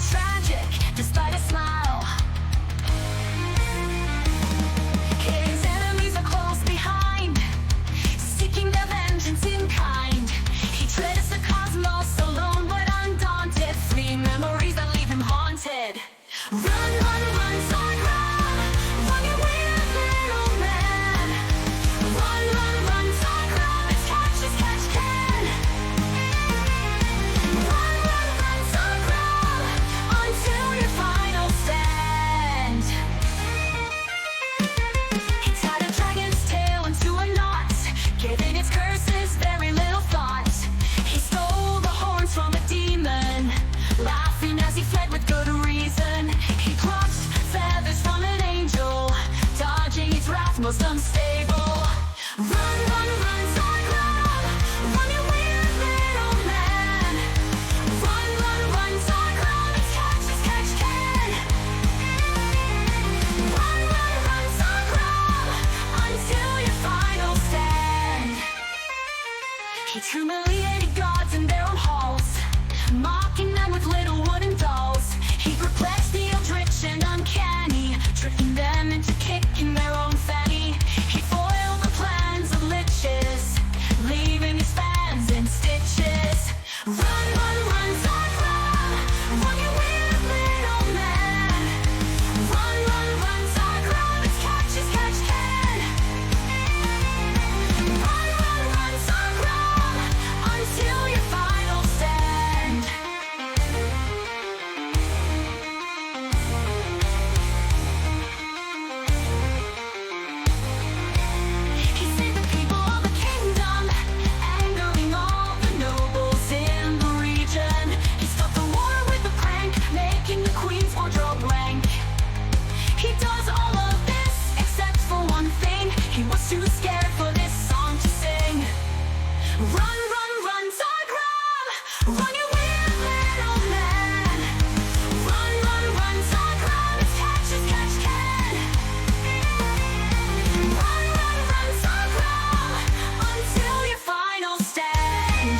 tragic, despite a smile. His enemies are close behind, seeking their vengeance in kind. He treads the cosmos alone but undaunted, fleeing memories that leave him haunted. Run, run, run, Zargram, run your weird little man. Run, run, run, Zargram, it's catch as catch can. Run, run, run, Zargram, until your final stand. He tied a dragon's tail into a knot, giving its curses very little thought. He stole the horns from a demon, laughing as he fled with good reason. He plucked feathers from an angel, dodging its wrath most unstable. Run, run, run, Zargram, run your weird little man. Run, run, run, Zargram, it's catch as catch can. Run, run, run, Zargram, until your final stand. He humiliated gods in their own halls, mocking them with little wooden dolls. He perplexed the eldritch and uncanny, tricking them into kicking their own fanny. He foiled the plans of liches, leaving his fans in stitches. Run, run, run, Zargram, run your weird little man. Run, run, run, Zargram, it's catch as catch can. Run, run, run, Zargram, until your final stand. He saved the people of the kingdom, angering all the nobles in the region. He stopped the war with a prank, making the queen's wardrobe blank. He does all of this except for one thing: he was too scared for this song to sing. Run, run, run, Zargram, run your weird little man. Run, run, run, Zargram, it's catch as catch can. Run, run, run, Zargram, until your final stand.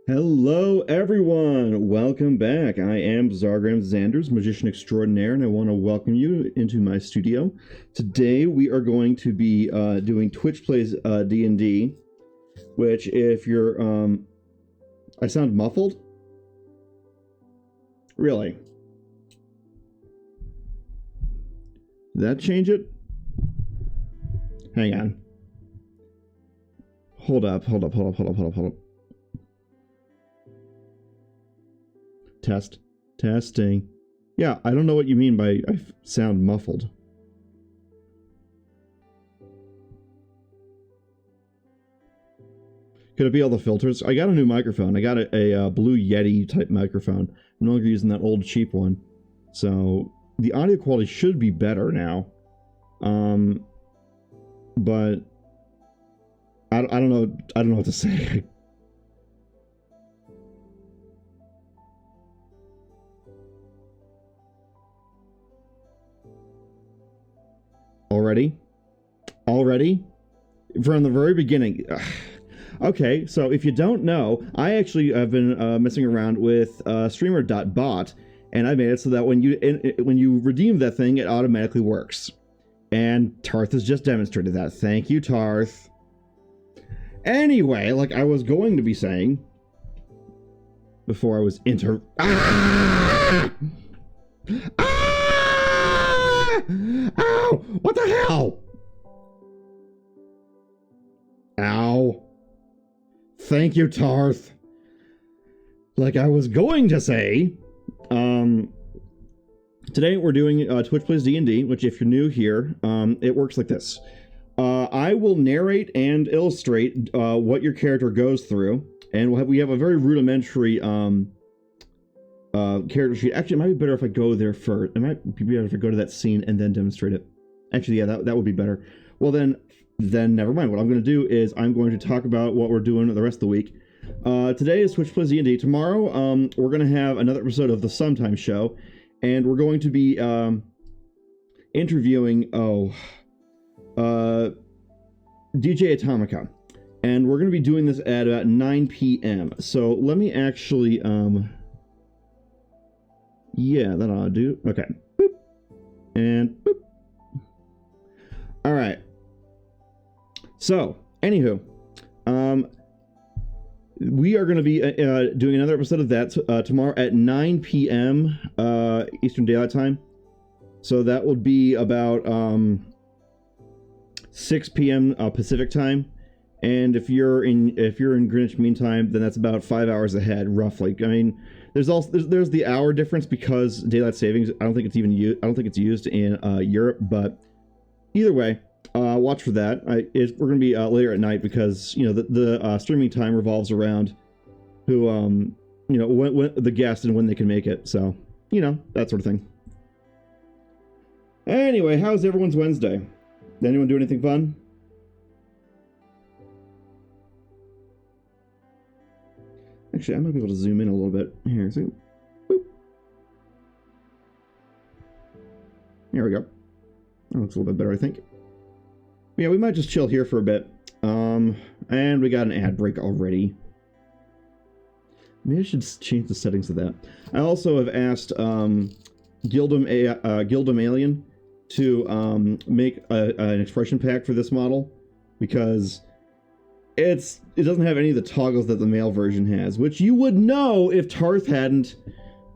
Hello everyone, welcome back. I am Zargram Xanders, Magician Extraordinaire, and I want to welcome you into my studio. Today we are going to be doing Twitch Plays D&D, which if you're, I sound muffled? Really? Did that change it? Hang on. Hold up. Testing. Yeah, I don't know what you mean by I sound muffled. Could it be all the filters? I got a new microphone. I got a Blue Yeti type microphone. I'm no longer using that old cheap one. So the audio quality should be better now. But I don't know what to say. Already? From the very beginning. Okay, so if you don't know, I actually have been messing around with streamer.bot, and I made it so that when you redeem that thing, it automatically works. And Tarth has just demonstrated that. Thank you, Tarth. Anyway, like I was going to be saying before I was Ah! Ow! What the hell? Ow. Thank you, Tarth. Like I was going to say, today we're doing Twitch Plays D&D, which if you're new here, it works like this. I will narrate and illustrate what your character goes through, and we have a very rudimentary character sheet. Actually, it might be better if I go there first. It might be better if I go to that scene and then demonstrate it. Actually, yeah, that would be better. Well, then never mind. What I'm going to do is I'm going to talk about what we're doing the rest of the week. Today is Twitch Plays D&D. Tomorrow, we're going to have another episode of the Sometime Show, and we're going to be interviewing DJ Atomica, and we're going to be doing this at about 9 p.m. So let me actually yeah, that ought to do. Okay, boop and boop. All right. So anywho, we are going to be doing another episode of that tomorrow at 9 p.m. Eastern Daylight Time. So that will be about 6 p.m. Pacific Time. And if you're in Greenwich Mean Time, then that's about 5 hours ahead, roughly. I mean, there's the hour difference because daylight savings. I don't think it's used in Europe, but either way. Watch for that. We're going to be later at night because, you know, the streaming time revolves around who, you know, when the guest and when they can make it. So, you know, that sort of thing. Anyway, how's everyone's Wednesday? Did anyone do anything fun? Actually, I might be able to zoom in a little bit. Here, see? Boop. There we go. That looks a little bit better, I think. Yeah, we might just chill here for a bit. And we got an ad break already. Maybe I should change the settings to that. I also have asked Gildum Alien to make an expression pack for this model because it doesn't have any of the toggles that the male version has, which you would know if Tarth hadn't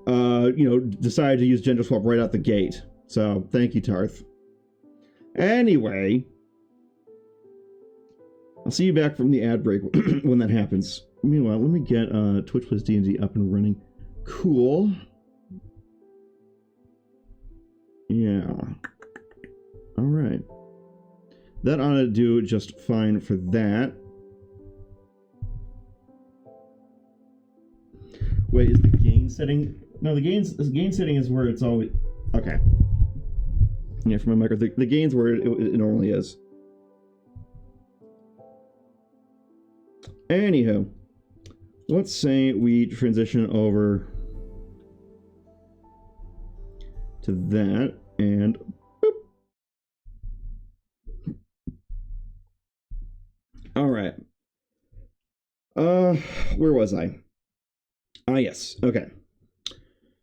you know, decided to use gender swap right out the gate. So thank you, Tarth. Anyway, I'll see you back from the ad break when that happens. Meanwhile, let me get Twitch Plays D&D up and running. Cool. Yeah. All right. That ought to do just fine for that. Wait, is the gain setting? No, the gain setting is where it's always... Okay. Yeah, for my micro, the gain's where it normally is. Anywho, let's say we transition over to that, and boop. All right. Where was I? Ah, yes. Okay.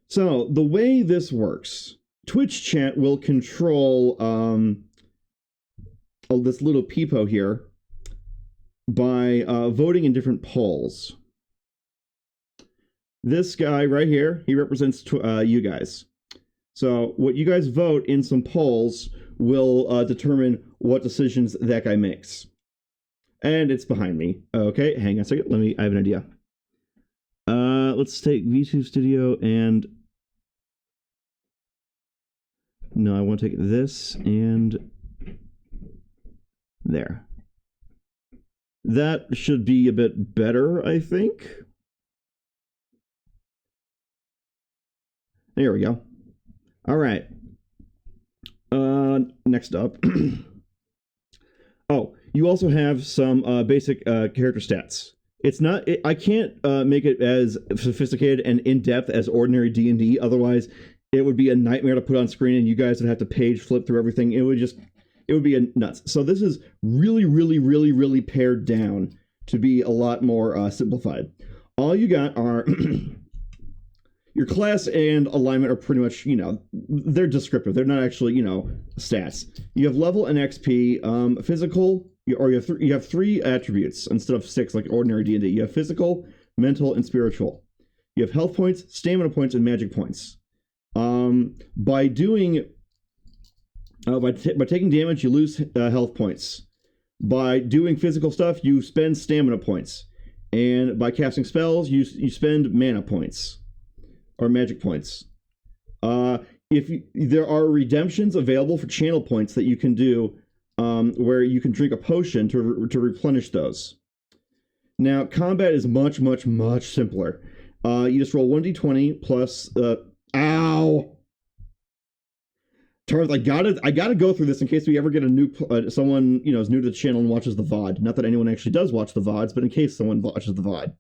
So the way this works, Twitch chat will control this little peepo here by voting in different polls. This guy right here, he represents you guys. So what you guys vote in some polls will determine what decisions that guy makes. And it's behind me. Okay, hang on a second. I have an idea. Let's take V2 Studio and... No, I want to take this and... There. That should be a bit better, I think. There we go. All right. Next up. Oh, you also have some basic character stats. It's not. I can't make it as sophisticated and in-depth as ordinary D&D. Otherwise, it would be a nightmare to put on screen, and you guys would have to page flip through everything. It would be nuts. So this is really pared down to be a lot more simplified. All you got are your class and alignment are pretty much, you know, they're descriptive. They're not actually, you know, stats. You have level and XP, physical, or you have 3 attributes instead of 6 like ordinary D&D. You have physical, mental, and spiritual. You have health points, stamina points, and magic points. By doing by taking damage, you lose health points. By doing physical stuff, you spend stamina points. And by casting spells, you spend mana points. Or magic points. There are redemptions available for channel points that you can do where you can drink a potion to replenish those. Now, combat is much simpler. You just roll 1d20 plus... Ow! Tarth, I gotta go through this in case we ever get a new someone, you know, is new to the channel and watches the VOD. Not that anyone actually does watch the VODs, but in case someone watches the VOD.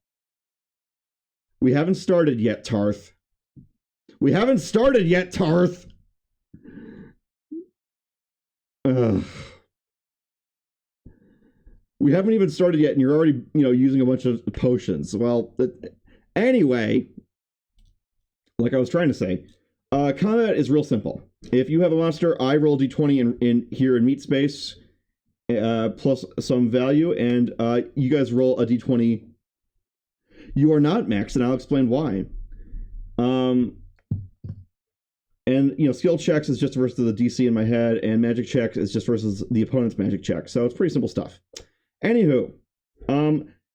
We haven't started yet, Tarth. We haven't started yet, Tarth! Ugh. We haven't even started yet, and you're already, using a bunch of potions. Well, anyway, like I was trying to say, combat is real simple. If you have a monster, I roll d20 in here in meat space, plus some value, and you guys roll a d20. You are not maxed, and I'll explain why. And, skill checks is just versus the DC in my head, and magic checks is just versus the opponent's magic check. So it's pretty simple stuff. Anywho,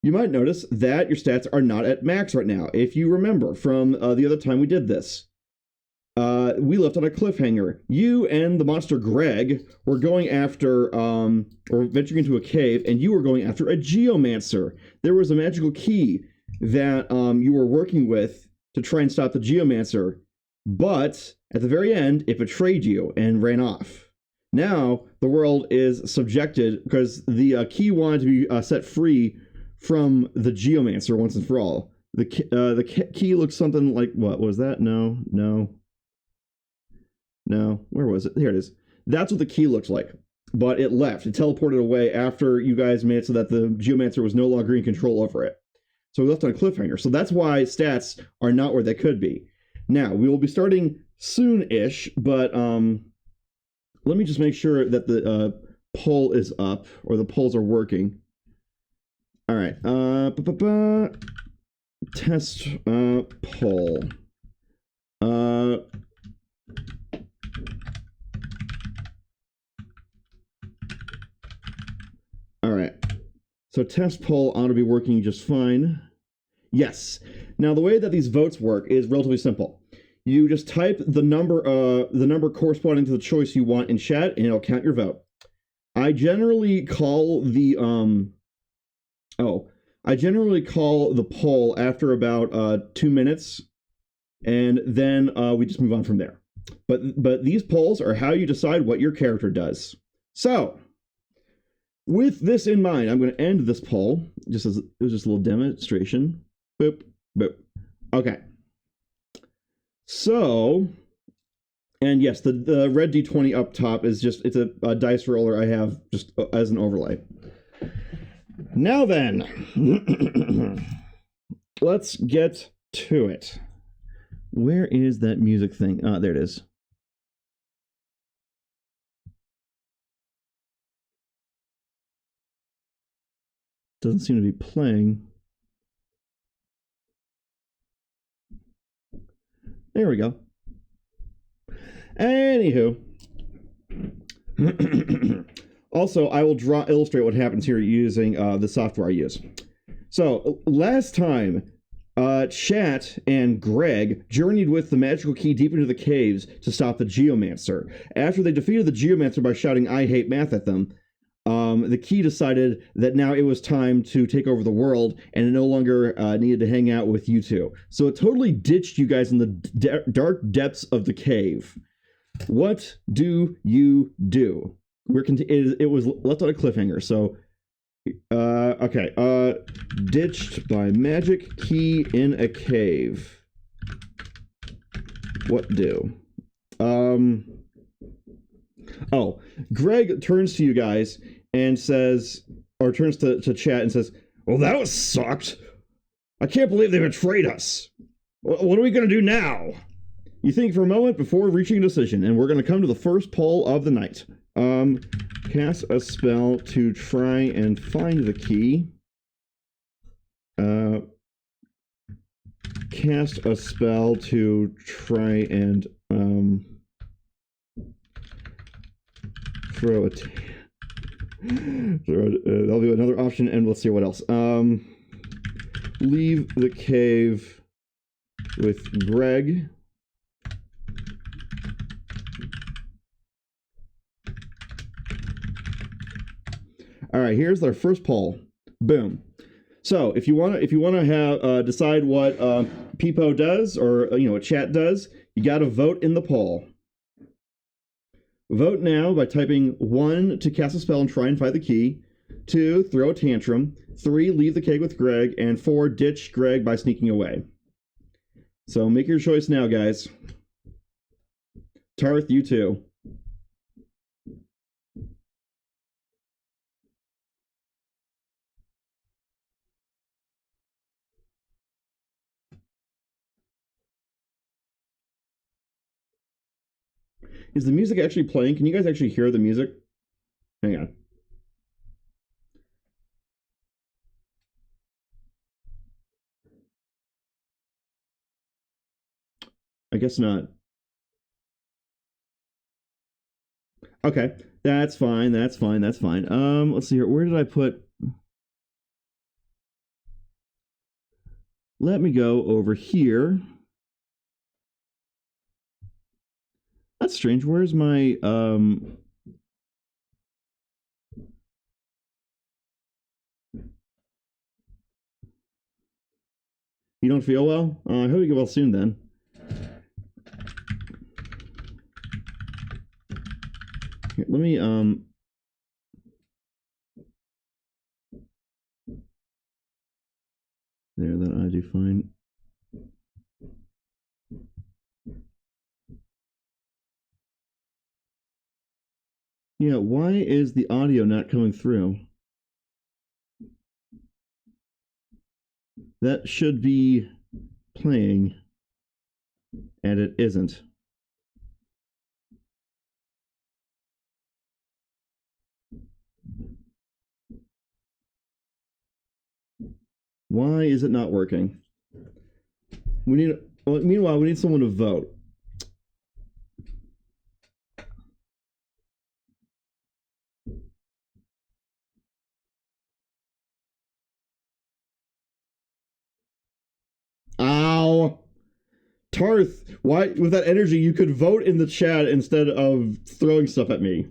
you might notice that your stats are not at max right now. If you remember from the other time we did this, we left on a cliffhanger. You and the monster Greg were going after, or venturing into a cave, and you were going after a geomancer. There was a magical key that you were working with to try and stop the geomancer, but at the very end, it betrayed you and ran off. Now, the world is subjected, because the key wanted to be set free from the geomancer once and for all. The key looks something like, what was that? No. Where was it? Here it is. That's what the key looks like. But it left. It teleported away after you guys made it so that the geomancer was no longer in control over it. So we left on a cliffhanger. So that's why stats are not where they could be. Now, we will be starting soon-ish, but let me just make sure that the poll is up, or the polls are working. All right. Test poll. All right. So test poll ought to be working just fine. Yes. Now, the way that these votes work is relatively simple. You just type the number corresponding to the choice you want in chat, and it'll count your vote. I generally call the poll after about 2 minutes, and then we just move on from there. But these polls are how you decide what your character does. So, with this in mind, I'm going to end this poll. It was just a little demonstration. Boop, boop. Okay. So, and yes, the red d20 up top is it's a dice roller I have just as an overlay. Now then, let's get to it. Where is that music thing? Ah, there it is. Doesn't seem to be playing. There we go. Anywho. Also, I will illustrate what happens here using the software I use. So, last time, Chat and Greg journeyed with the magical key deep into the caves to stop the geomancer. After they defeated the geomancer by shouting "I hate math" at them, the key decided that now it was time to take over the world, and it no longer needed to hang out with you two. So it totally ditched you guys in the dark depths of the cave. What do you do? It was left on a cliffhanger, so... okay. Ditched by magic key in a cave. What do? Oh, Greg turns to you guys and says, or turns to chat and says, "Well, that was sucked. I can't believe they betrayed us. What are we going to do now?" You think for a moment before reaching a decision, and we're going to come to the first poll of the night. Cast a spell to try and find the key. Cast a spell to try and throw it. That'll be another option, and let's see what else. Leave the cave with Greg. All right, here's our first poll. Boom. So if you want to have decide what Peepo does, or what chat does, you got to vote in the poll. Vote now by typing 1 to cast a spell and try and find the key, 2 throw a tantrum, 3 leave the cave with Greg, and 4 ditch Greg by sneaking away. So make your choice now, guys. Tarth, you too. Is the music actually playing? Can you guys actually hear the music? Hang on. I guess not. Okay, that's fine. That's fine. That's fine. Let's see here. Where did I put? Let me go over here. That's strange. Where's my You don't feel well? I hope you get well soon then. Here, let me there, that I do fine. Yeah, why is the audio not coming through? That should be playing, and it isn't. Why is it not working? We need. Well, meanwhile, we need someone to vote. Ow! Tarth, why, with that energy, you could vote in the chat instead of throwing stuff at me.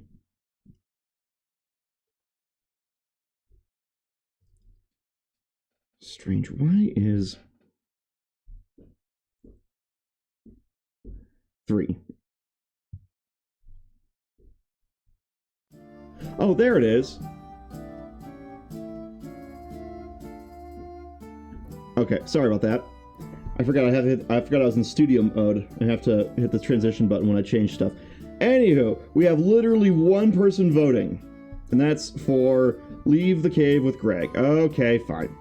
Strange. Why is 3? Oh, there it is. Okay, sorry about that. I forgot I forgot I was in studio mode. I have to hit the transition button when I change stuff. Anywho, we have literally one person voting, and that's for Leave the Cave with Greg. Okay, fine.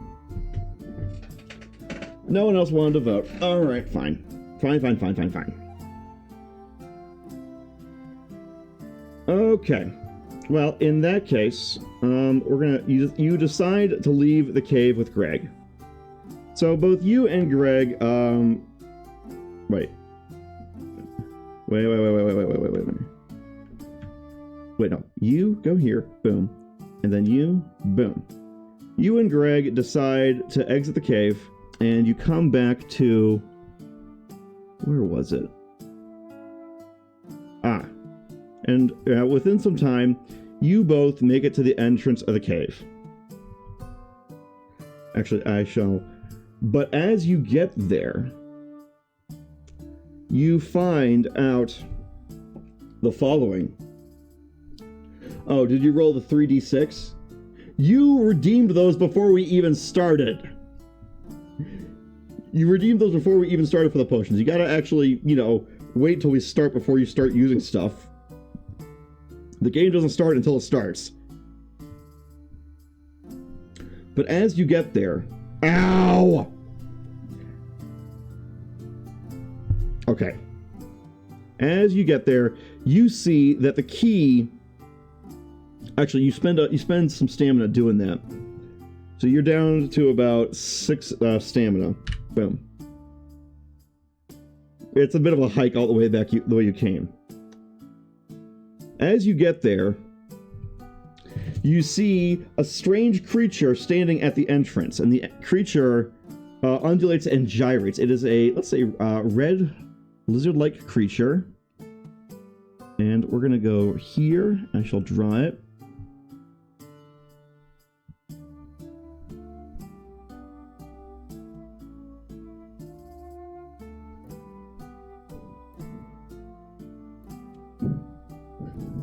No one else wanted to vote. Alright, fine. Fine. Okay. Well, in that case, you decide to leave the cave with Greg. So both you and Greg, wait. Wait, no. You go here, boom. And then you, boom. You and Greg decide to exit the cave, and you come back to... Where was it? Ah. And within some time, you both make it to the entrance of the cave. Actually, I shall... But as you get there, you find out the following. Oh, did you roll the 3d6? You redeemed those before we even started. You redeemed those before we even started for the potions. You gotta actually, wait till we start before you start using stuff. The game doesn't start until it starts. But as you get there... Ow! Okay. As you get there, you see that the key... Actually, you spend some stamina doing that. So you're down to about 6 stamina. Boom. It's a bit of a hike all the way back the way you came. As you get there, you see a strange creature standing at the entrance, and the creature undulates and gyrates. It is a, let's say, red lizard-like creature. And we're gonna go here. I shall draw it.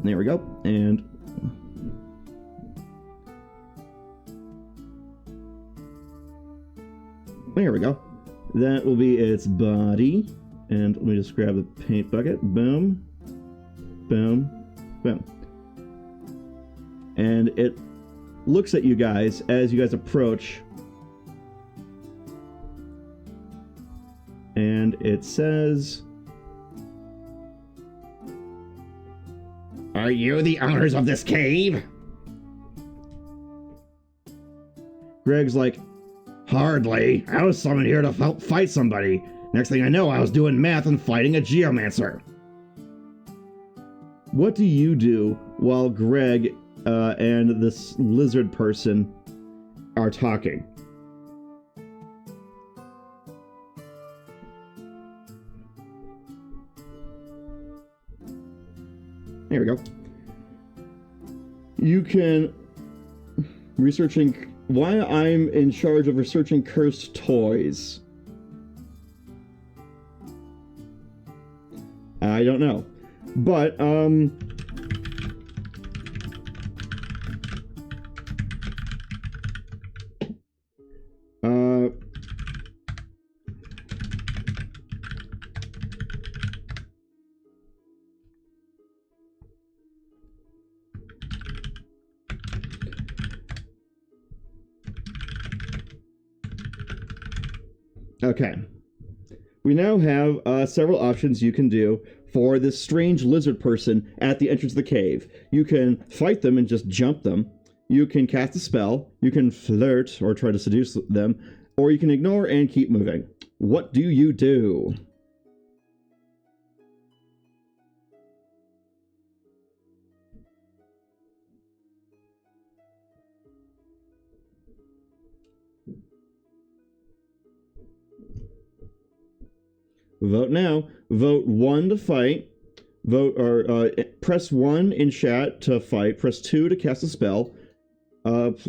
There we go. And there we go. That will be its body. And let me just grab the paint bucket. Boom. Boom. Boom. And it looks at you guys as you guys approach. And it says, "Are you the owners of this cave?" Greg's like, "Hardly. I was summoned here to help fight somebody. Next thing I know, I was doing math and fighting a geomancer." What do you do while Greg and this lizard person are talking? There we go. You can researching why I'm in charge of researching cursed toys. I don't know. But okay. We now have several options you can do for this strange lizard person at the entrance of the cave. You can fight them and just jump them. You can cast a spell. You can flirt or try to seduce them. Or you can ignore and keep moving. What do you do? Vote now. Vote 1 to fight. Vote or press 1 in chat to fight. Press 2 to cast a spell.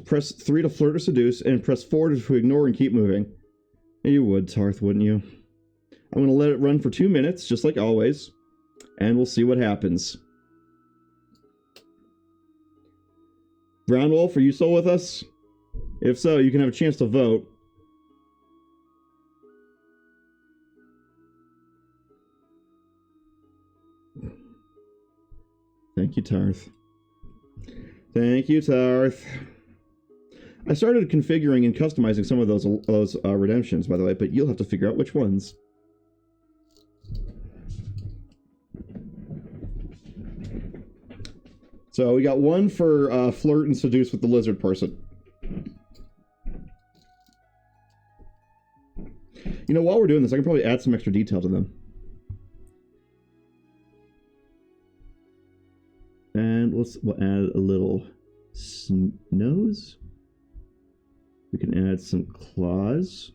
Press 3 to flirt or seduce, and press 4 to ignore and keep moving. You would, Tarth, wouldn't you? I'm gonna let it run for 2 minutes, just like always, and we'll see what happens. Brown Wolf, are you still with us? If so, you can have a chance to vote. Thank you, Tarth. Thank you, Tarth. I started configuring and customizing some of those redemptions, by the way, but you'll have to figure out which ones. So we got 1 for flirt and seduce with the lizard person. You know, while we're doing this, I can probably add some extra detail to them. And we'll add a little nose. We can add some claws.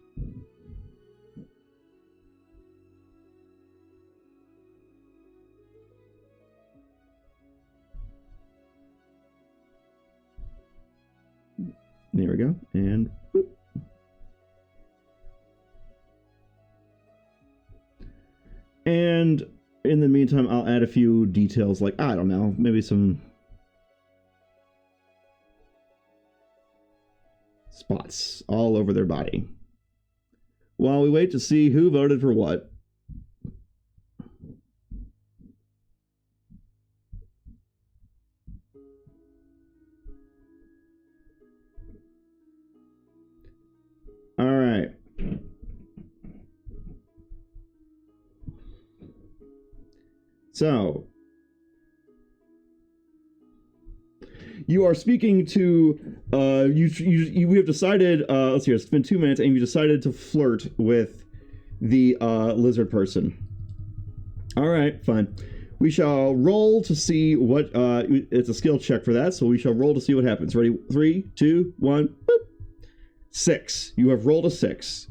There we go. And whoop. And in the meantime, I'll add a few details, like, I don't know, maybe some spots all over their body. While we wait to see who voted for what. All right. So, you are speaking to, we have decided, let's see, it's been 2 minutes, and you decided to flirt with the lizard person. All right, fine. We shall roll to see what, it's a skill check for that, so we shall roll to see what happens. Ready? 3, 2, 1, boop. 6. You have rolled a 6.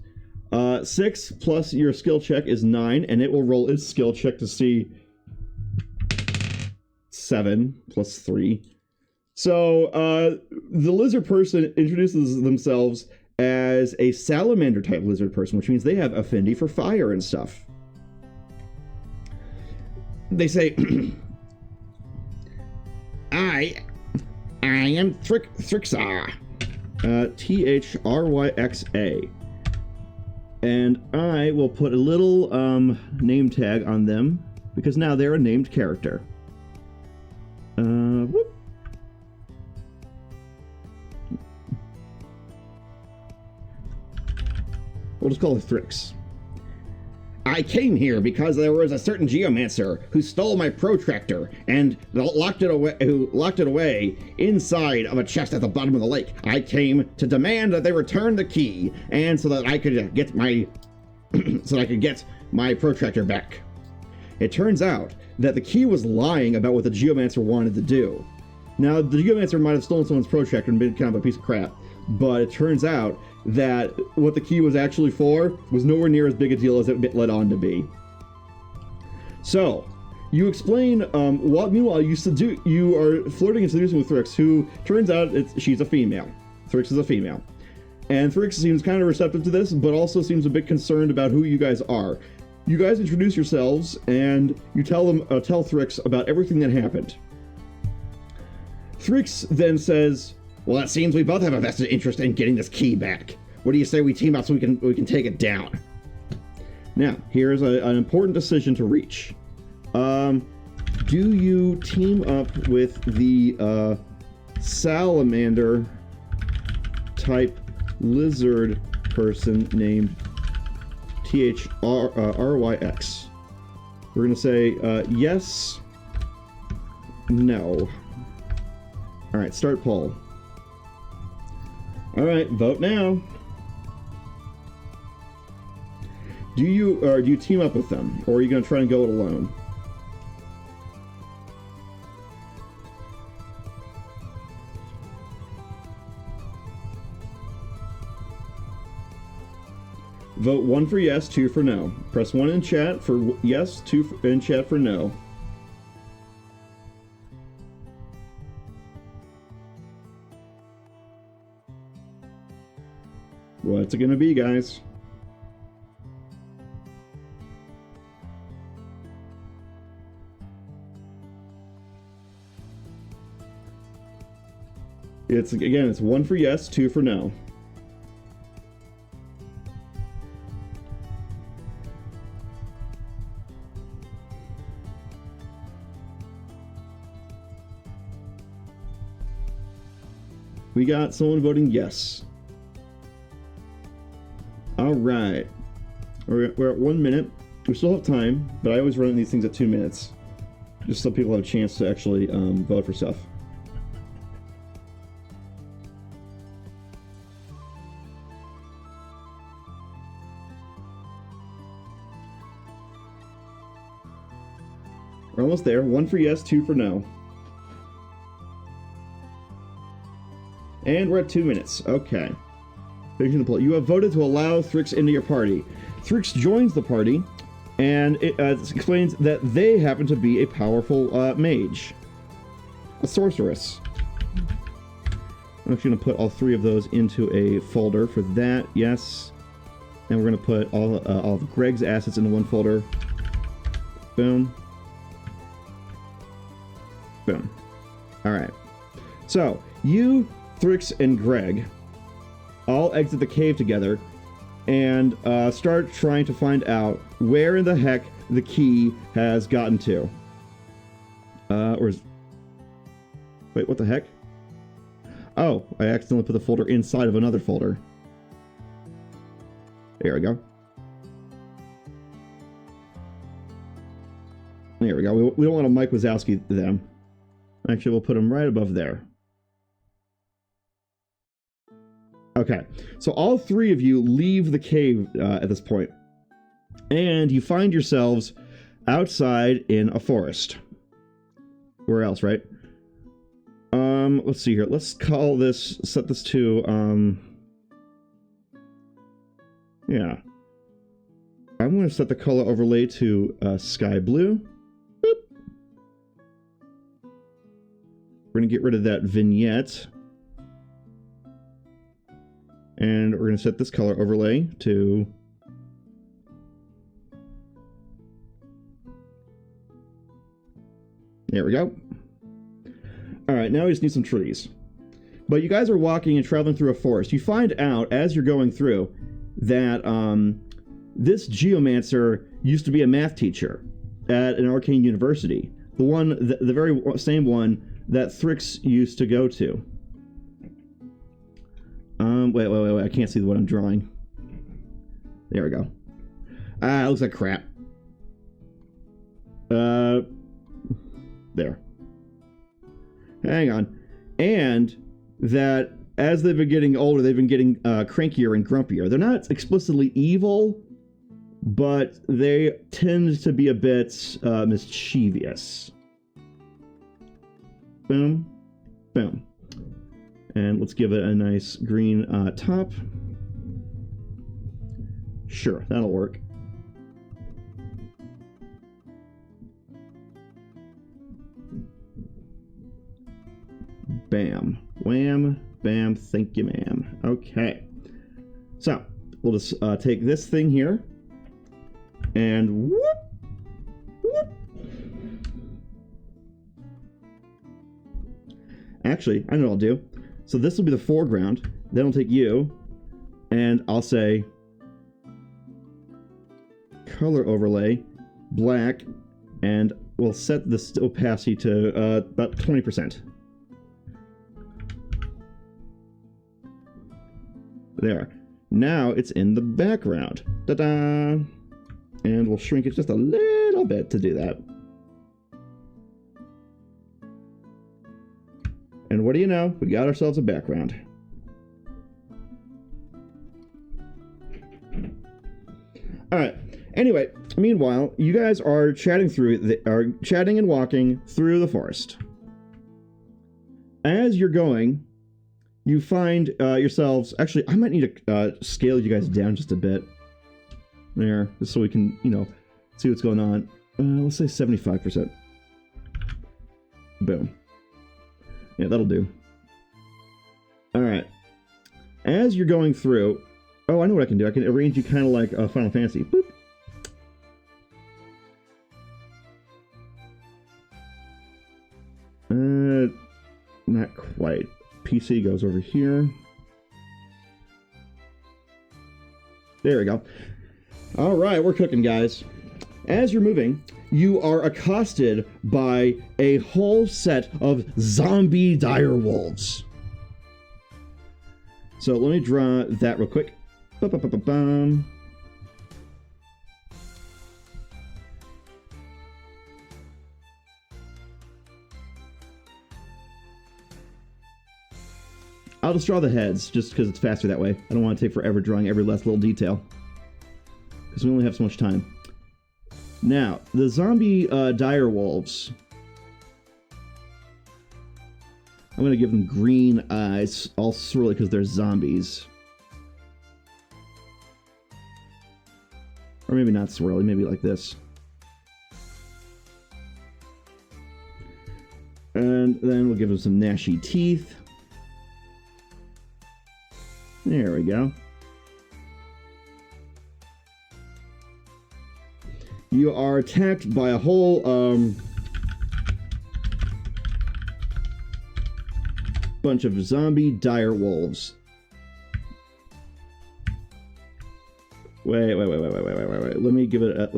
6 plus your skill check is 9, and it will roll its skill check to see 7 plus 3. So, the lizard person introduces themselves as a salamander-type lizard person, which means they have affinity for fire and stuff. They say, I am Thryxa, Thryksa, And I will put a little name tag on them because now they're a named character. Whoop. We'll just call it Thrix. I came here because there was a certain geomancer who stole my protractor and locked it away inside of a chest at the bottom of the lake. I came to demand that they return the key, and so that I could get my protractor back. It turns out that the key was lying about what the geomancer wanted to do. Now, the geomancer might have stolen someone's protractor and been kind of a piece of crap, but it turns out that what the key was actually for was nowhere near as big a deal as it led on to be. So, you explain what meanwhile you are flirting and seducing with Thrix, who turns out she's a female. Thrix is a female. And Thrix seems kind of receptive to this, but also seems a bit concerned about who you guys are. You guys introduce yourselves, and you tell Thrix about everything that happened. Thrix then says, well, it seems we both have a vested interest in getting this key back. What do you say we team up so we can take it down? Now, here's an important decision to reach. Do you team up with the salamander type lizard person named THRYX? We're gonna say yes, no. All right, start poll. All right, vote now. Do you team up with them, or are you going to try and go it alone? Vote 1 for yes, 2 for no. Press 1 in chat for yes, 2 in chat for no. What's it gonna be, guys? It's 1 for yes, 2 for no. We got someone voting yes. All right. We're at 1 minute. We still have time, but I always run these things at 2 minutes, just so people have a chance to actually vote for stuff. We're almost there. 1 for yes, 2 for no. And we're at 2 minutes. Okay. You have voted to allow Thrix into your party. Thrix joins the party, and it explains that they happen to be a powerful mage. A sorceress. I'm actually going to put all 3 of those into a folder for that. Yes. And we're going to put all of Greg's assets into one folder. Boom. Boom. Alright. So, you, Thrix, and Greg all exit the cave together and start trying to find out where in the heck the key has gotten to. Wait, what the heck? Oh, I accidentally put the folder inside of another folder. There we go. There we go. We don't want to Mike Wazowski them. Actually, we'll put them right above there. Okay, so all 3 of you leave the cave at this point, and you find yourselves outside in a forest. Where else, right? Let's see here. Let's call this, set this to, yeah. I'm going to set the color overlay to sky blue. Boop. We're going to get rid of that vignette. And we're going to set this color overlay to there we go. Alright, now we just need some trees. But you guys are walking and traveling through a forest. You find out, as you're going through, that This geomancer used to be a math teacher at an arcane university. The very same one that Thrix used to go to. Wait. I can't see what I'm drawing. There we go. It looks like crap. There. Hang on. And that as they've been getting older, they've been getting crankier and grumpier. They're not explicitly evil, but they tend to be a bit mischievous. Boom. Boom. And let's give it a nice green top. Sure, that'll work. Bam. Wham. Bam. Thank you, ma'am. Okay. So, we'll just take this thing here. And whoop. Whoop. Actually, I know what I'll do. So this will be the foreground. Then I'll take you. And I'll say... color overlay. Black. And we'll set the opacity to about 20%. There. Now it's in the background. Ta-da! And we'll shrink it just a little bit to do that. And what do you know? We got ourselves a background. Alright. Anyway, meanwhile, you guys are chatting and walking through the forest. As you're going, you find yourselves... Actually, I might need to scale you guys down just a bit. There, just so we can, see what's going on. Let's say 75%. Boom. Yeah, that'll do. Alright. As you're going through... Oh, I know what I can do. I can arrange you kind of like Final Fantasy. Boop. Not quite. PC goes over here. There we go. Alright, we're cooking, guys. As you're moving, you are accosted by a whole set of zombie direwolves. So let me draw that real quick. Ba-ba-ba-ba-bum. I'll just draw the heads, just because it's faster that way. I don't want to take forever drawing every last little detail, because we only have so much time. Now, the zombie direwolves. I'm going to give them green eyes, all swirly because they're zombies. Or maybe not swirly, maybe like this. And then we'll give them some gnashy teeth. There we go. You are attacked by a whole, bunch of zombie direwolves. Wait. Let me give it a,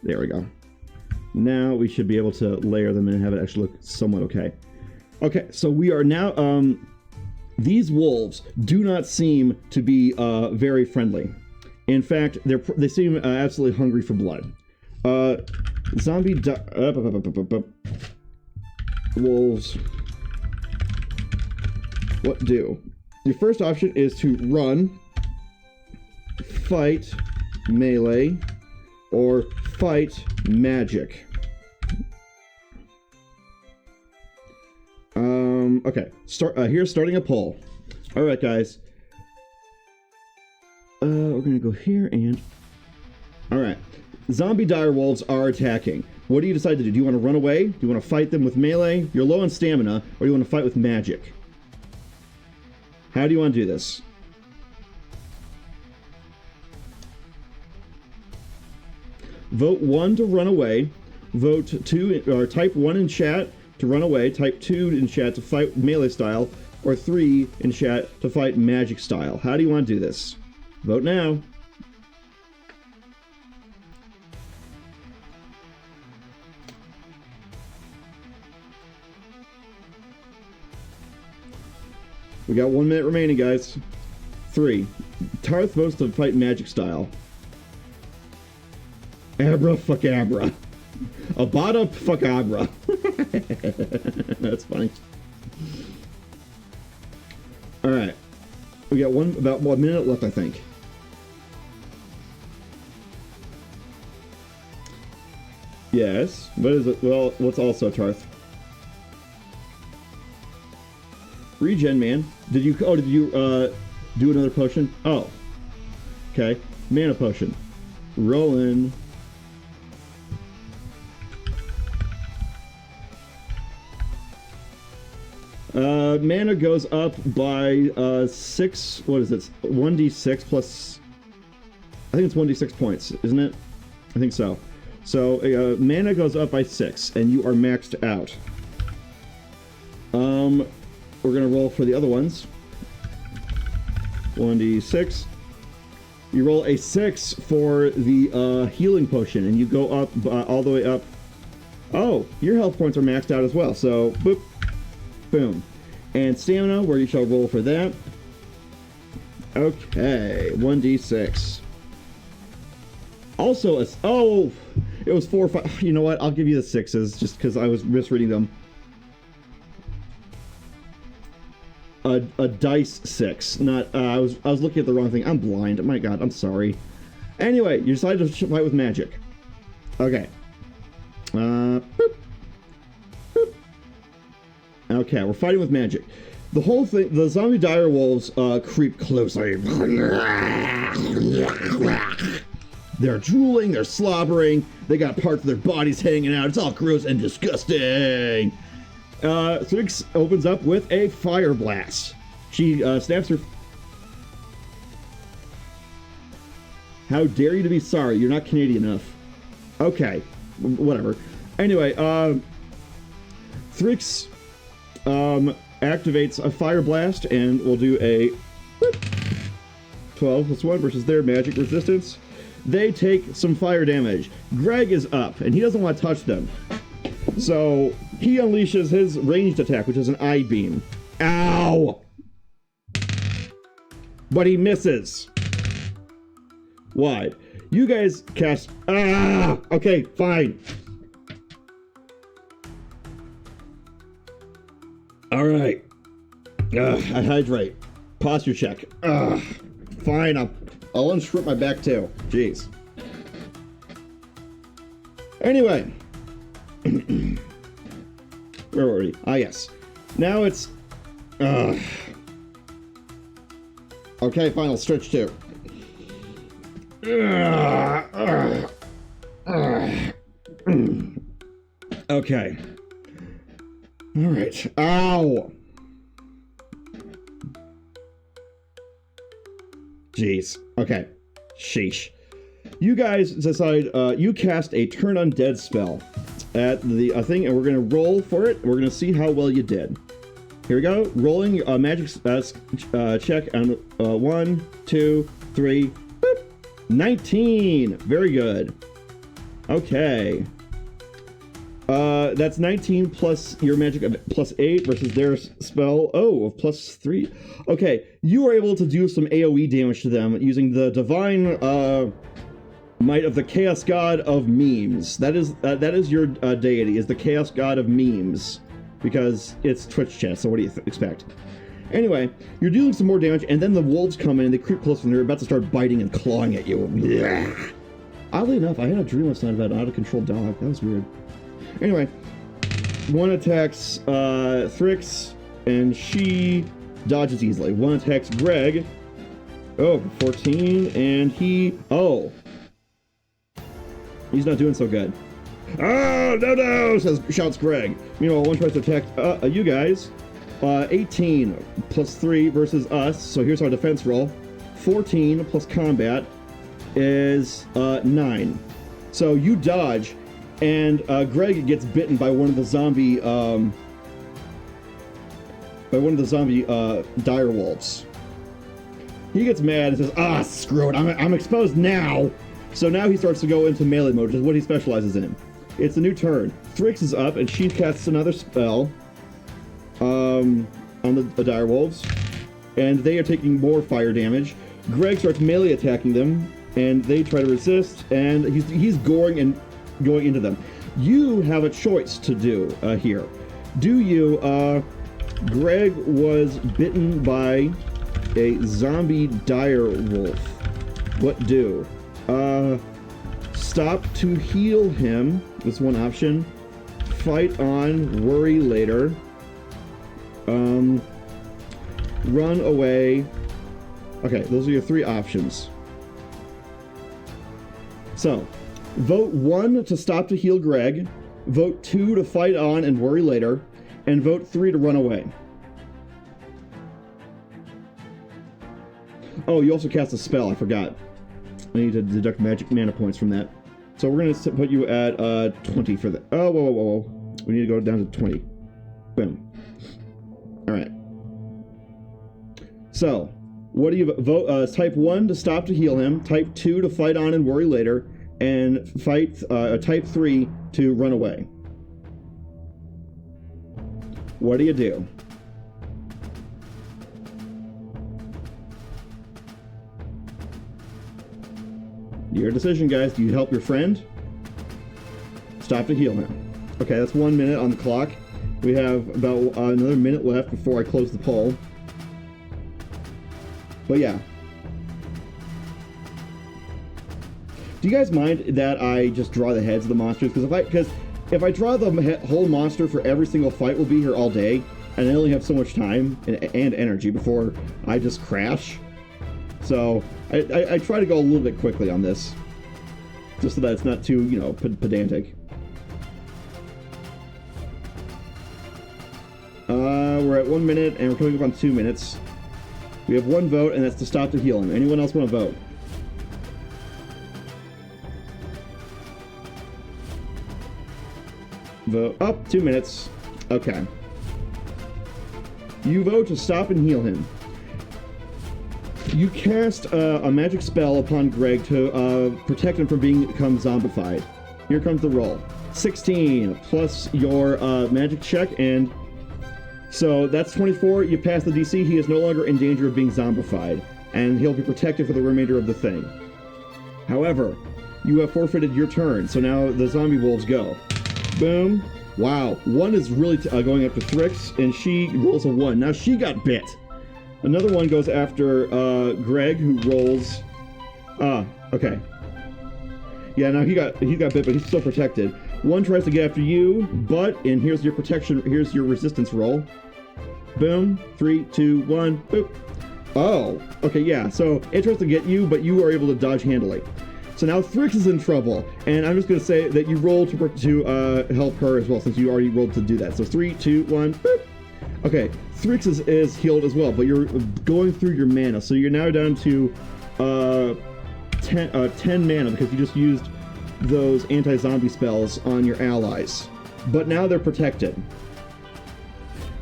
there we go. Now we should be able to layer them and have it actually look somewhat okay. Okay, so we are now, these wolves do not seem to be very friendly. In fact, they seem absolutely hungry for blood. Zombie wolves. What do? Your first option is to run, fight, melee, or fight magic. Okay. Here's starting a poll. All right, guys. We're gonna go here and... All right. Zombie direwolves are attacking. What do you decide to do? Do you want to run away? Do you want to fight them with melee? You're low on stamina, or do you want to fight with magic? How do you want to do this? Vote 1 to run away. Vote 2, or type 1 in chat to run away, type 2 in chat to fight melee style, or 3 in chat to fight magic style. How do you want to do this? Vote now. We got 1 minute remaining, guys. 3. Tarth votes to fight magic style. Abra fuck abra. Abada fuck abra. That's funny. Alright. We got about 1 minute left, I think. Yes. What is it? Well, what's also Tarth? Regen, man. Did you do another potion? Oh. Okay. Mana potion. Rolling. Mana goes up by 6. What is it? 1d6 plus. I think it's 1d6 points, isn't it? I think so. So mana goes up by 6, and you are maxed out. We're gonna roll for the other ones. 1d6. You roll a 6 for the healing potion, and you go up all the way up. Oh, your health points are maxed out as well. So, boop, boom. And stamina, where you shall roll for that. Okay, 1d6. Also, oh, it was 4 or 5. You know what? I'll give you the 6s just because I was misreading them. A dice 6, not. I was looking at the wrong thing. I'm blind. My God, I'm sorry. Anyway, you decided to fight with magic. Okay. Boop. Boop. Okay, we're fighting with magic. The whole thing, the zombie dire wolves creep closer. They're drooling, they're slobbering, they got parts of their bodies hanging out. It's all gross and disgusting. Thrix opens up with a fire blast. She snaps her. How dare you to be sorry? You're not Canadian enough. Okay, whatever. Anyway, Thrix activates a fire blast and we'll do a 12 plus 1 versus their magic resistance. They take some fire damage. Greg is up and he doesn't want to touch them. So he unleashes his ranged attack, which is an eye beam. Ow! But he misses. Why? You guys cast. Ah! Okay, fine. Alright. I hydrate. Posture check. Fine, I'll unscript my back too. Jeez. Anyway. Where were we? Ah, yes. Now it's. Okay, final stretch too. Okay. Alright. Ow! Jeez. Okay. Sheesh. You guys decide, you cast a turn undead spell at the thing, and we're gonna roll for it. We're gonna see how well you did. Here we go. Rolling magic check on 1, 2, 3. Boop. 19. Very good. Okay. That's 19 plus your magic of plus 8 versus their spell. Oh, of plus 3. Okay, you are able to do some AoE damage to them using the divine might of the Chaos God of Memes. That is your deity, is the Chaos God of Memes, because it's Twitch chat. So what do you expect? Anyway, you're dealing some more damage, and then the wolves come in and they creep closer, and they're about to start biting and clawing at you. Yeah. Oddly enough, I had a dream last night about an out-of-control dog. That was weird. Anyway, one attacks Thrix, and she dodges easily. One attacks Greg. Oh, 14, and he... Oh. He's not doing so good. Oh, no, shouts Greg. Meanwhile, one tries to attack you guys. 18 plus 3 versus us, so here's our defense roll. 14 plus combat is 9. So you dodge, and Greg gets bitten by one of the zombie dire wolves. He gets mad and says, "Ah, screw it! I'm exposed now." So now he starts to go into melee mode, which is what he specializes in. It's a new turn. Thrix is up, and she casts another spell on the dire wolves, and they are taking more fire damage. Greg starts melee attacking them, and they try to resist, and he's goring and going into them. You have a choice to do here. Do you? Greg was bitten by a zombie dire wolf. What do? Stop to heal him. That's one option. Fight on, worry later. Run away. Okay, those are your three options. So, vote 1 to stop to heal Greg, vote 2 to fight on and worry later, and vote 3 to run away. Oh, you also cast a spell, I forgot. I need to deduct magic mana points from that. So we're going to put you at 20 for that. Oh, whoa. We need to go down to 20. Boom. Alright. So, what do you vote? Type 1 to stop to heal him, type 2 to fight on and worry later, and type 3 to run away. What do you do? Your decision, guys. Do you help your friend? Stop to heal him. Okay, that's 1 minute on the clock. We have about another minute left before I close the poll. But yeah. Do you guys mind that I just draw the heads of the monsters? Because if I draw the whole monster for every single fight, we'll be here all day, and I only have so much time and energy before I just crash. So I try to go a little bit quickly on this, just so that it's not too, pedantic. We're at 1 minute, and we're coming up on 2 minutes. We have one vote, and that's to stop to heal him. Anyone else want to vote? Vote up. 2 minutes. Okay. You vote to stop and heal him. You cast a magic spell upon Greg to protect him from become zombified. Here comes the roll. 16 plus your magic check, and so that's 24. You pass the DC. He is no longer in danger of being zombified, and he'll be protected for the remainder of the thing. However, you have forfeited your turn, so now the zombie wolves go. Boom. Wow. One is really going after Thrix, and she rolls a 1. Now she got bit. Another one goes after Greg, who rolls... okay. Yeah, now he got bit, but he's still protected. One tries to get after you, but... And here's your protection, here's your resistance roll. Boom. 3, 2, 1, boop. Oh, okay, yeah. So it tries to get you, but you are able to dodge handily. So now Thrix is in trouble, and I'm just going to say that you roll to help her as well, since you already rolled to do that. So 3, 2, 1, boop. Okay, Thrix is healed as well, but you're going through your mana, so you're now down to 10 mana because you just used those anti-zombie spells on your allies. But now they're protected.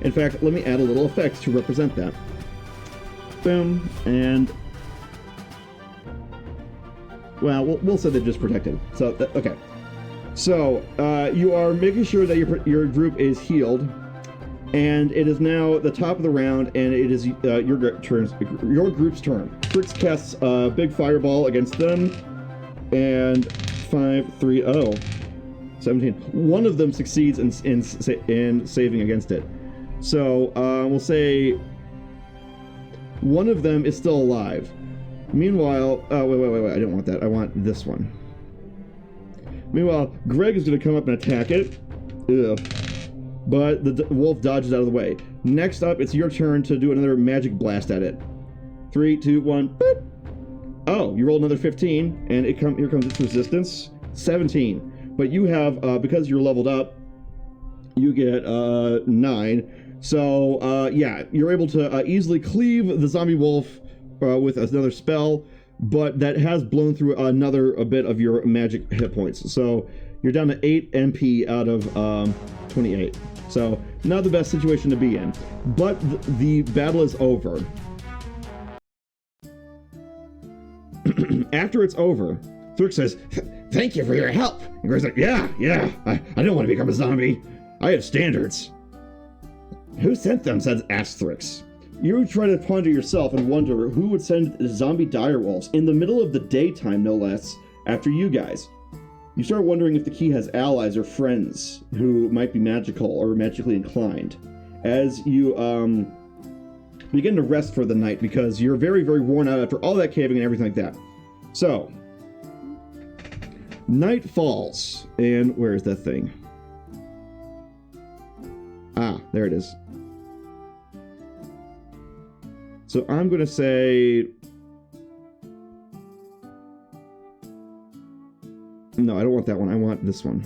In fact, let me add a little effect to represent that. Boom, and... Well, we'll say they're just protected. So, okay. So, you are making sure that your group is healed, and it is now the top of the round, and it is your group's turn. Thrix casts a big fireball against them, and 5, 3, 0, 17. One of them succeeds in saving against it. So, we'll say one of them is still alive. Meanwhile, wait, I don't want that. I want this one. Meanwhile, Greg is going to come up and attack it. Ugh. But the wolf dodges out of the way. Next up, it's your turn to do another magic blast at it. 3, 2, 1, boop. Oh, you rolled another 15, and here comes its resistance. 17. But you have, because you're leveled up, you get 9. So, yeah, you're able to easily cleave the zombie wolf with another spell, but that has blown through a bit of your magic hit points. So You're down to 8 MP out of 28. So, not the best situation to be in. But the battle is over. After it's over, Thrick says, "Thank you for your help." And Gray's like, yeah, I don't want to become a zombie. I have standards. Who sent them? Asks Thrix. You try to ponder yourself and wonder who would send zombie direwolves in the middle of the daytime, no less, after you guys. You start wondering if the key has allies or friends who might be magical or magically inclined. As you begin to rest for the night because you're very, very worn out after all that caving and everything like that. So, night falls, and where is that thing? Ah, there it is. So I'm going to say... No, I don't want that one. I want this one.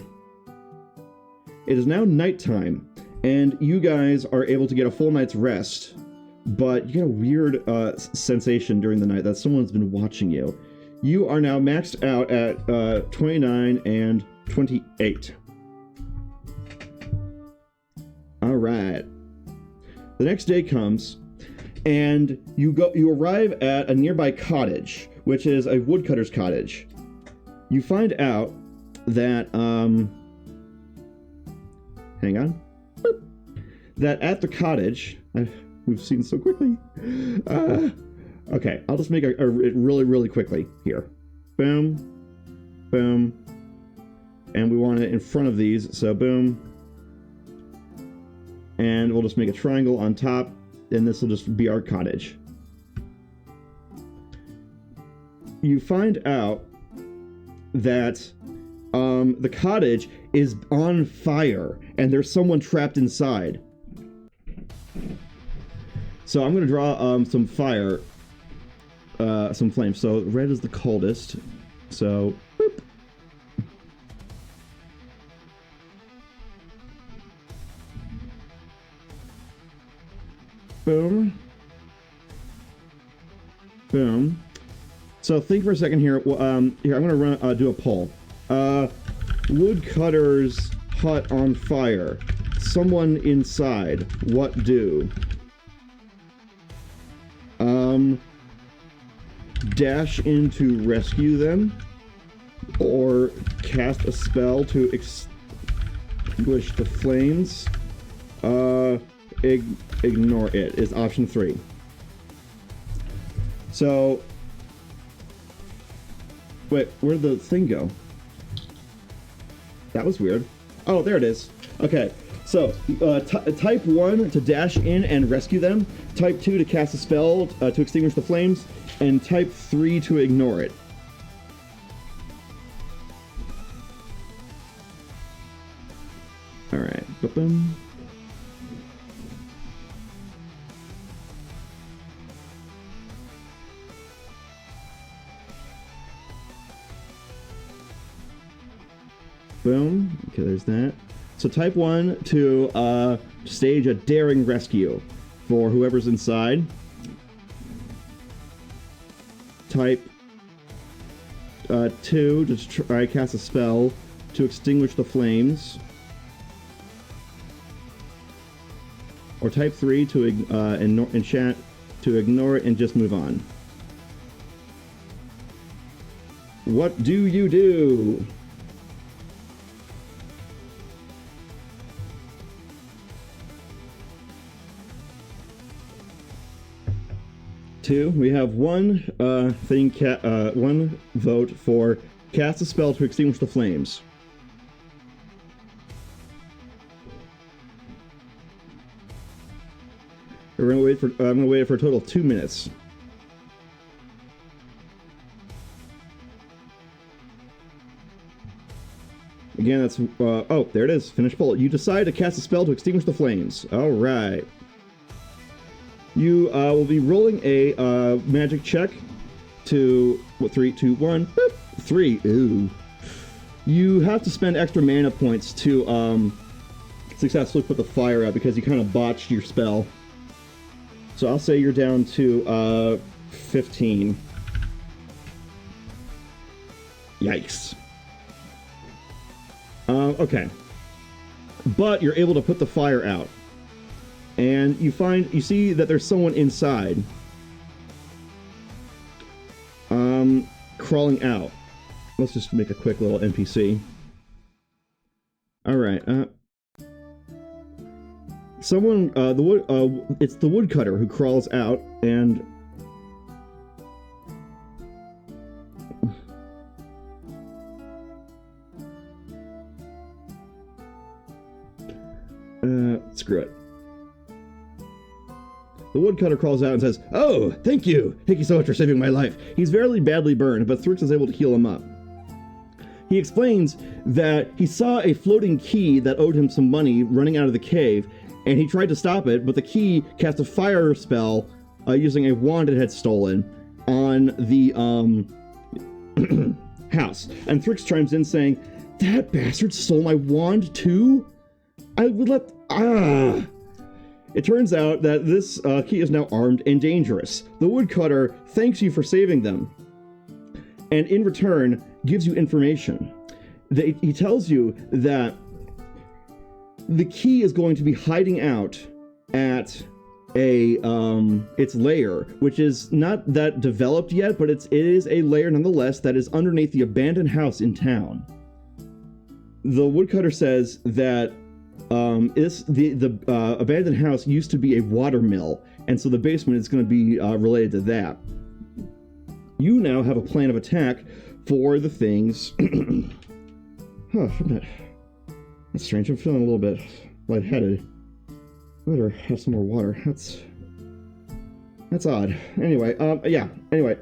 It is now nighttime, and you guys are able to get a full night's rest, but you get a weird sensation during the night that someone's been watching you. You are now maxed out at 29 and 28. All right. The next day comes, and you arrive at a nearby cottage, which is a woodcutter's cottage. You find out that hang on. Boop. That at the cottage, we've seen so quickly. Okay, I'll just make it really, really quickly here. Boom, boom, and we want it in front of these, so boom. And we'll just make a triangle on top, and this will just be our cottage. You find out that the cottage is on fire, and there's someone trapped inside. So I'm going to draw some fire, some flames. So red is the coldest. So, boop. Boom. Boom. So think for a second here. Here, I'm going to do a poll. Woodcutter's hut on fire. Someone inside. What do? Dash in to rescue them, or cast a spell to extinguish the flames. Ignore it is option 3. So, wait, where'd the thing go? That was weird. Oh, there it is. Okay, so type 1 to dash in and rescue them, type 2 to cast a spell to extinguish the flames, and type 3 to ignore it. Alright, boom. Boom. Okay, there's that. So type 1 to stage a daring rescue for whoever's inside. Type 2 to try cast a spell to extinguish the flames. Or type 3 to enchant to ignore it and just move on. What do you do? We have one one vote for cast a spell to extinguish the flames. I'm gonna wait for a total of 2 minutes. Again, that's oh, there it is. Finish poll. You decide to cast a spell to extinguish the flames. All right. You will be rolling a magic check to 3, 2, 1, boop, 3. Ooh. You have to spend extra mana points to successfully put the fire out because you kind of botched your spell. So I'll say you're down to 15. Yikes. Okay. But you're able to put the fire out. And you see that there's someone inside. Crawling out. Let's just make a quick little NPC. Alright, someone, it's the woodcutter who crawls out, and screw it. The woodcutter crawls out and says, "Oh, thank you! Thank you so much for saving my life." He's very badly burned, but Thrix is able to heal him up. He explains that he saw a floating key that owed him some money running out of the cave, and he tried to stop it, but the key cast a fire spell using a wand it had stolen on the house. And Thrix chimes in saying, "That bastard stole my wand too? I would let... It turns out that this key is now armed and dangerous. The woodcutter thanks you for saving them, and in return gives you information. He tells you that the key is going to be hiding out at its lair, which is not that developed yet, but it is a lair nonetheless that is underneath the abandoned house in town. The woodcutter says that the abandoned house used to be a water mill, and so the basement is going to be related to that. You now have a plan of attack for the things. That's strange. I'm feeling a little bit lightheaded. Better have some more water. That's odd. Anyway, yeah. Anyway.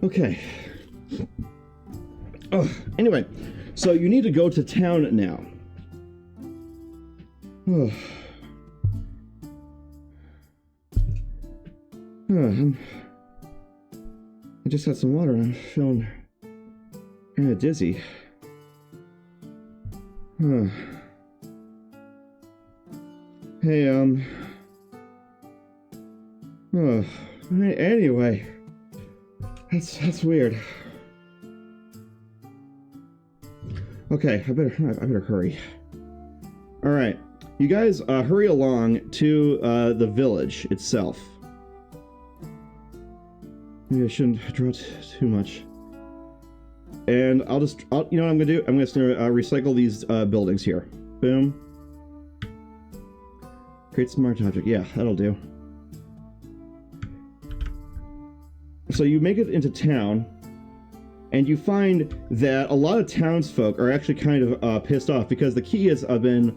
Okay. Anyway, so you need to go to town now. I just had some water and I'm feeling kind of dizzy. Hey, anyway, that's weird. Okay, I better hurry. All right, you guys hurry along to the village itself. Maybe I shouldn't draw too much. And you know what I'm gonna do? I'm just gonna recycle these buildings here. Boom. Create smart object. Yeah, that'll do. So you make it into town, and you find that a lot of townsfolk are actually kind of pissed off because the key has been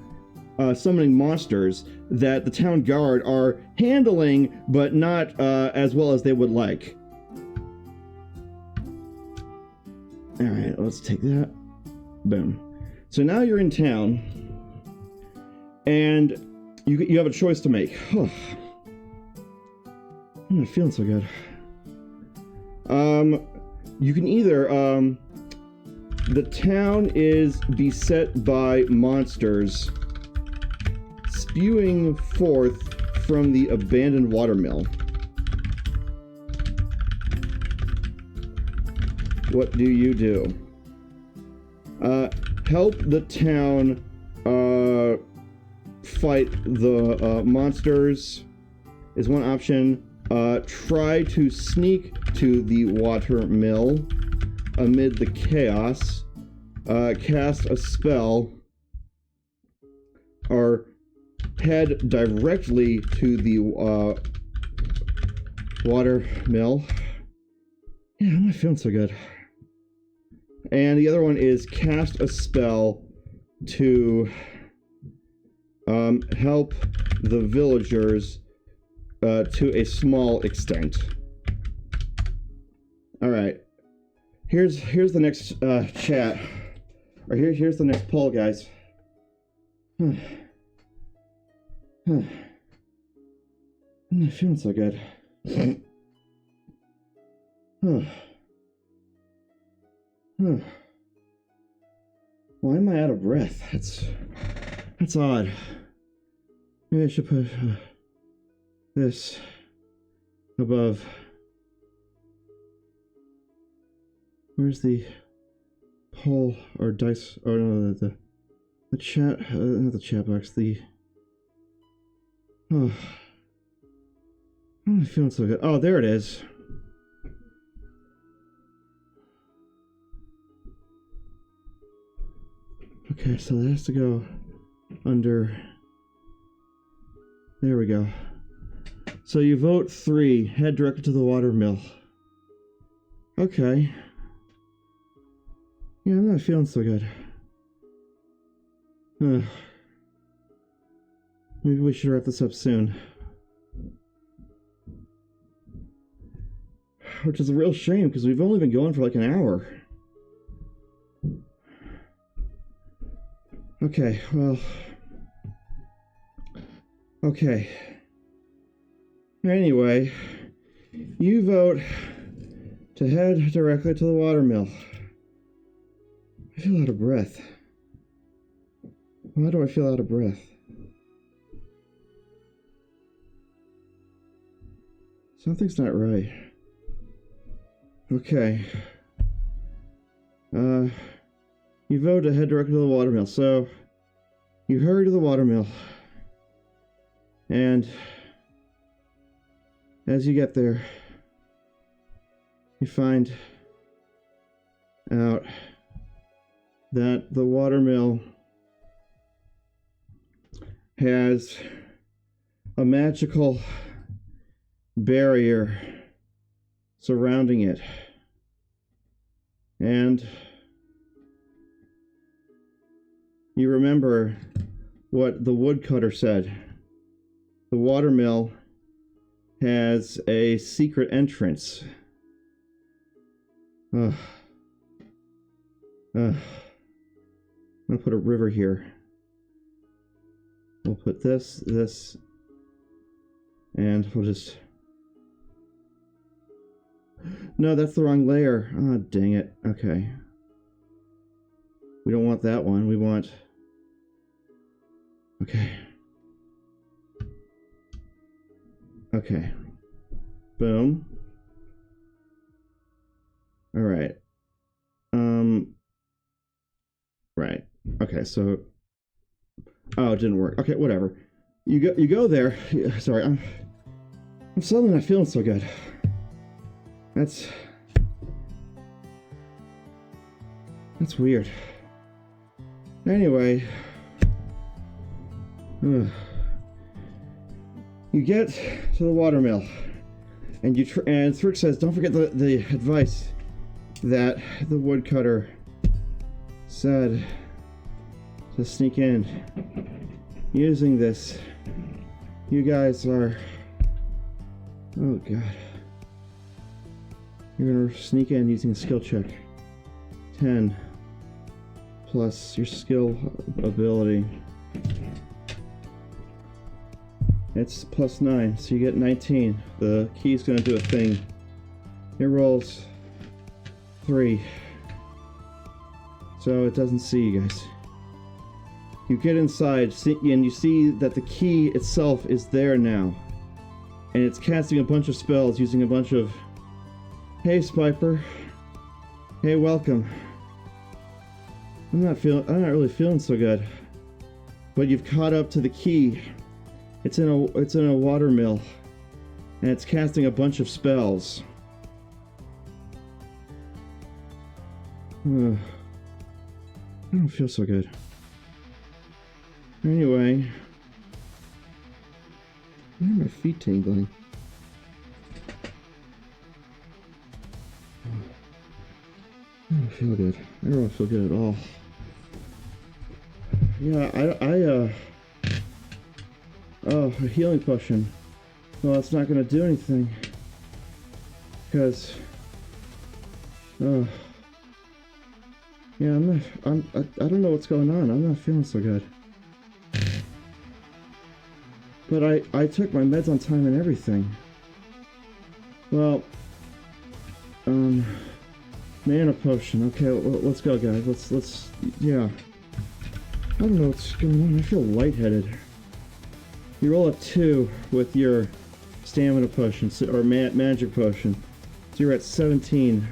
summoning monsters that the town guard are handling, but not as well as they would like. Alright, let's take that. Boom. So now you're in town, and you have a choice to make. I'm not feeling so good. You can either, the town is beset by monsters spewing forth from the abandoned watermill. What do you do? Help the town fight the monsters is one option. Try to sneak to the watermill amid the chaos. Cast a spell. Or head directly to the watermill. Yeah, I'm not feeling so good. And the other one is cast a spell to help the villagers to a small extent. All right. Here's the next chat. Or here's the next poll, guys. I'm not feeling so good. Why am I out of breath? That's odd. Maybe I should put this above Where's the poll or dice? Oh no, the chat, not the chat box. Oh, I'm not feeling so good. Oh, there it is. Okay, so that has to go under. There we go. So you vote 3, head directly to the watermill. Okay. Yeah, I'm not feeling so good. Maybe we should wrap this up soon. Which is a real shame, because we've only been going for like an hour. Okay, well... Okay. Anyway, you vote to head directly to the watermill. I feel out of breath. Why do I feel out of breath? Something's not right. Okay. You vote to head directly to the watermill. So, you hurry to the watermill. And as you get there, you find out that the watermill has a magical barrier surrounding it. And you remember what the woodcutter said. The watermill has a secret entrance. I'm gonna put a river here. We'll put this, and we'll just... No, that's the wrong layer. Oh, dang it. Okay. We don't want that one. We want... Okay. Okay. Boom. Alright. Right. Okay, so... Oh, it didn't work. Okay, whatever. You go there. Sorry, I'm suddenly not feeling so good. That's weird. Anyway, you get to the watermill, and and Thrick says, "Don't forget the advice that the woodcutter said to sneak in. Using this, you guys are... Oh god." You're gonna sneak in using a skill check. 10 plus your skill ability. It's plus 9, so you get 19. The key's gonna do a thing. It rolls 3. So it doesn't see you guys. You get inside, and you see that the key itself is there now. And it's casting a bunch of spells using a bunch of... Hey, Spiper. Hey, welcome. I'm not really feeling so good. But you've caught up to the key. It's in a watermill, and it's casting a bunch of spells. I don't feel so good. Anyway, why are my feet tingling? I don't feel good. I don't feel good at all. Yeah, oh, a healing potion. Well, it's not gonna do anything. Because... yeah, I don't know what's going on. I'm not feeling so good. But I took my meds on time and everything. Well, mana potion. Okay, let's go, guys. Let's, yeah. I don't know what's going on. I feel lightheaded. You roll a 2 with your stamina potion, or magic potion. So you're at 17.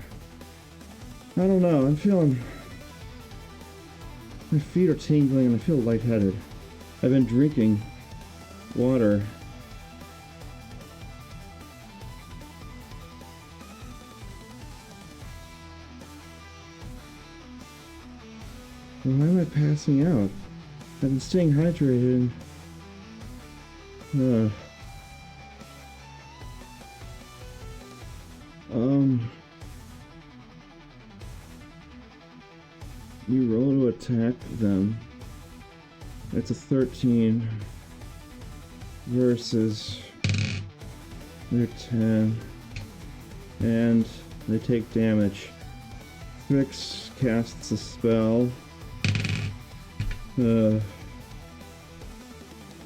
I don't know, I'm feeling... My feet are tingling and I feel lightheaded. I've been drinking water. Why am I passing out? I've been staying hydrated. You roll to attack them. It's a 13 versus their 10, and they take damage. Fix casts a spell. And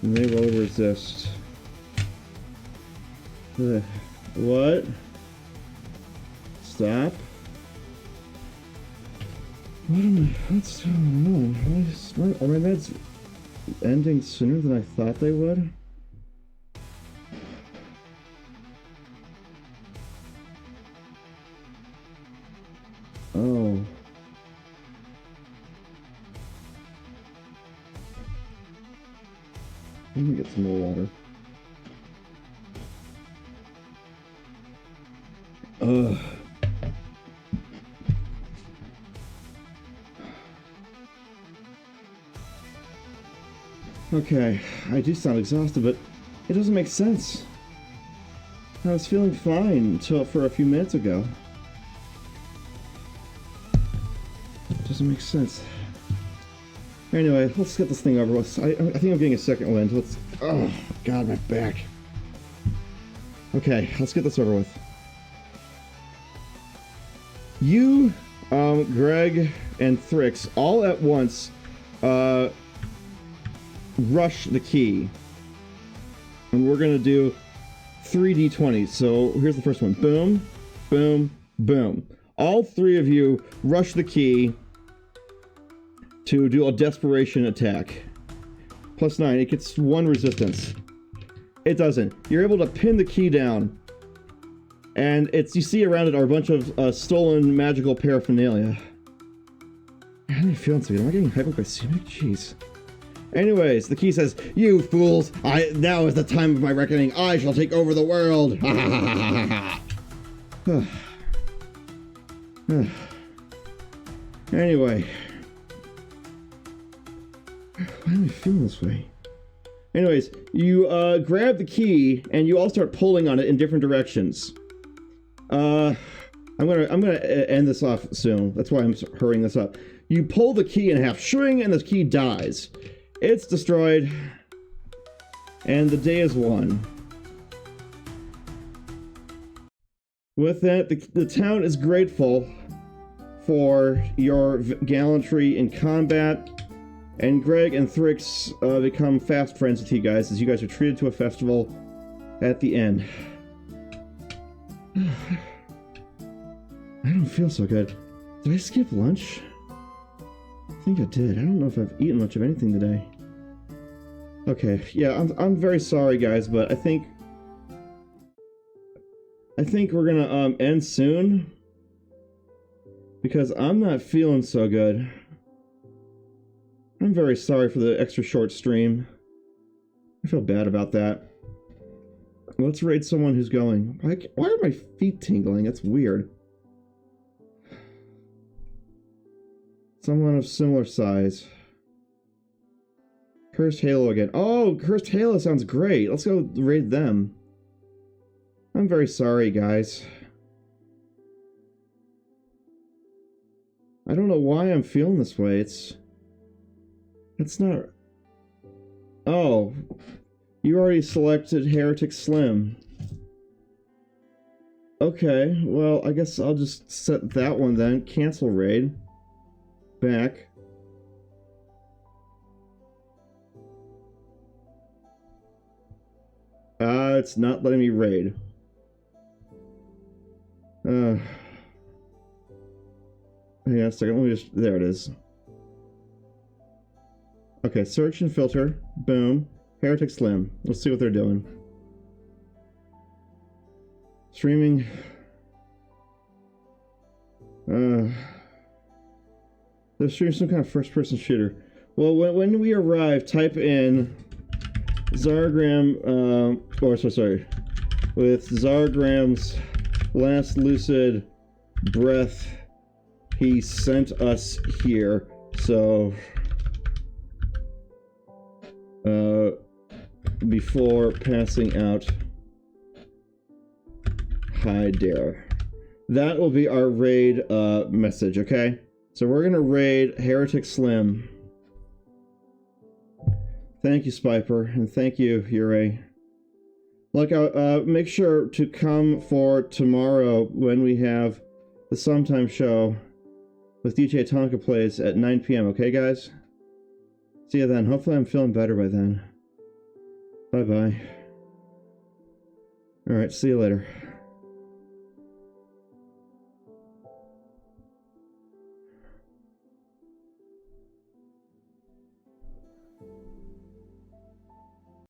they roll resist. What? Stop? What's going on? Are my meds ending sooner than I thought they would? Oh. Let me get some more water. Ugh. Okay, I do sound exhausted, but it doesn't make sense. I was feeling fine until for a few minutes ago. It doesn't make sense. Anyway, let's get this thing over with. I think I'm getting a second wind. Let's... Oh, God, my back. Okay, let's get this over with. You, Greg, and Thrix all at once, rush the key. And we're gonna do 3d20s. So here's the first one. Boom, boom, boom. All three of you rush the key to do a desperation attack. +9, it gets 1 resistance. It doesn't. You're able to pin the key down. And it's, you see around it are a bunch of stolen magical paraphernalia. I don't feel so good. Am I getting hypoglycemic? Jeez. Anyways, the key says, "You fools! Now is the time of my reckoning. I shall take over the world." Anyway. Why am I feeling this way? Anyways, you grab the key and you all start pulling on it in different directions. I'm gonna end this off soon. That's why I'm hurrying this up. You pull the key in half, shwing, and the key dies. It's destroyed, and the day is won. With that, the town is grateful for your gallantry in combat, and Greg and Thrix become fast friends with you guys as you guys are treated to a festival at the end. I don't feel so good. Did I skip lunch? I think I did. I don't know if I've eaten much of anything today. Okay, yeah, I'm very sorry, guys, but I think we're gonna end soon because I'm not feeling so good. I'm very sorry for the extra short stream. I feel bad about that. Let's raid someone who's going. Why are my feet tingling? That's weird. Someone of similar size. Cursed Halo again. Oh, Cursed Halo sounds great. Let's go raid them. I'm very sorry, guys. I don't know why I'm feeling this way. It's not... Oh. You already selected Heretic Slim. Okay, well, I guess I'll just set that one then. Cancel raid. Back. It's not letting me raid. Hang on a second, let me just... There it is. Okay, search and filter. Boom. Heretic Slim. Let's see what they're doing. Streaming. They're streaming some kind of first-person shooter. Well, when we arrive, type in Zargram, with Zargram's last lucid breath, he sent us here. So, before passing out, hi there. That will be our raid message, okay? So we're gonna raid Heretic Slim. Thank you, Spiper, and thank you, Ure. Look, make sure to come for tomorrow when we have the Sometime show with DJ Tonka Plays at 9 p.m., okay, guys? See you then. Hopefully I'm feeling better by then. Bye-bye. Alright, see you later.